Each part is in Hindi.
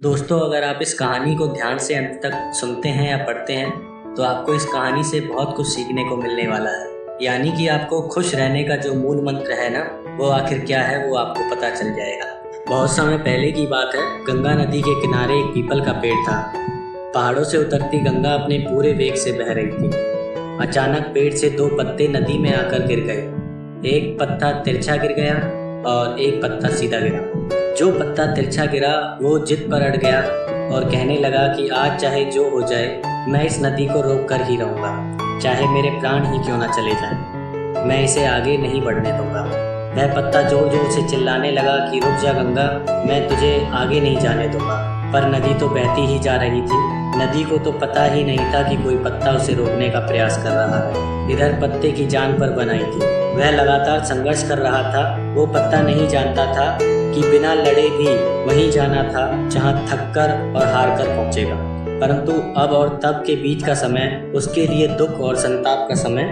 दोस्तों, अगर आप इस कहानी को ध्यान से अंत तक सुनते हैं या पढ़ते हैं तो आपको इस कहानी से बहुत कुछ सीखने को मिलने वाला है। यानी कि आपको खुश रहने का जो मूल मंत्र है ना, वो आखिर क्या है वो आपको पता चल जाएगा। बहुत समय पहले की बात है। गंगा नदी के किनारे एक पीपल का पेड़ था। पहाड़ों से उतरती गंगा अपने पूरे वेग से बह रही थी। अचानक पेड़ से दो पत्ते नदी में आकर गिर गए। एक पत्ता तिरछा गिर गया और एक पत्ता सीधा गिरा। जो पत्ता तिरछा गिरा वो जिद पर अड़ गया और कहने लगा कि आज चाहे जो हो जाए, मैं इस नदी को रोक कर ही रहूंगा, चाहे मेरे प्राण ही क्यों ना चले जाएं। मैं इसे आगे नहीं बढ़ने दूंगा। वह पत्ता जोर जोर से चिल्लाने लगा कि रुक जा गंगा, मैं तुझे आगे नहीं जाने दूंगा। पर नदी तो बहती ही जा रही थी। नदी को तो पता ही नहीं था कि कोई पत्ता उसे रोकने का प्रयास कर रहा है। इधर पत्ते की जान पर बनाई थी। वह लगातार संघर्ष कर रहा था। वो पत्ता नहीं जानता था कि बिना लड़े भी वहीं जाना था जहां थककर और हार कर पहुंचेगा। परंतु अब और तब के बीच का समय उसके लिए दुख और संताप का समय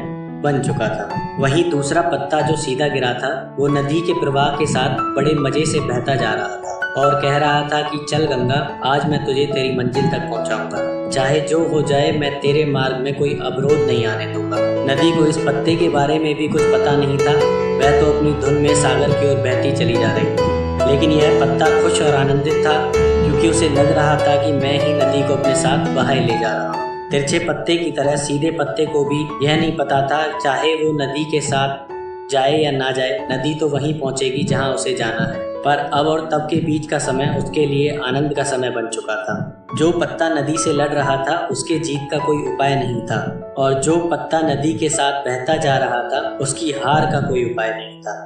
बन चुका था। वहीं दूसरा पत्ता जो सीधा गिरा था, वो नदी के प्रवाह के साथ बड़े मजे से बहता जा रहा था और कह रहा था कि चल गंगा, आज मैं तुझे तेरी मंजिल तक पहुंचाऊंगा। चाहे जो हो जाए, मैं तेरे मार्ग में कोई अवरोध नहीं आने दूंगा। नदी को इस पत्ते के बारे में भी कुछ पता नहीं था। वह तो अपनी धुन में सागर की ओर बहती चली जा रही थी। लेकिन यह पत्ता खुश और आनंदित था, क्योंकि उसे लग रहा था कि मैं ही नदी को अपने साथ बहाए ले जा रहा हूँ। तिरछे पत्ते की तरह सीधे पत्ते को भी यह नहीं पता था, चाहे वो नदी के साथ जाए या ना जाए, नदी तो वहीं पहुंचेगी जहां उसे जाना है। पर अब और तब के बीच का समय उसके लिए आनंद का समय बन चुका था। जो पत्ता नदी से लड़ रहा था, उसके जीत का कोई उपाय नहीं था, और जो पत्ता नदी के साथ बहता जा रहा था, उसकी हार का कोई उपाय नहीं था।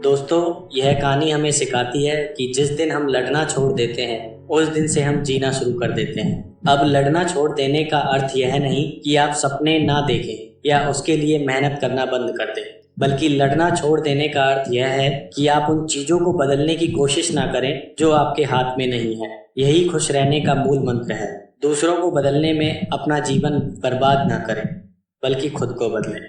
दोस्तों, यह कहानी हमें सिखाती है कि जिस दिन हम लड़ना छोड़ देते हैं, उस दिन से हम जीना शुरू कर देते हैं। अब लड़ना छोड़ देने का अर्थ यह नहीं कि आप सपने ना देखें या उसके लिए मेहनत करना बंद कर दें, बल्कि लड़ना छोड़ देने का अर्थ यह है कि आप उन चीजों को बदलने की कोशिश ना करें जो आपके हाथ में नहीं है। यही खुश रहने का मूल मंत्र है। दूसरों को बदलने में अपना जीवन बर्बाद ना करें, बल्कि खुद को बदलें।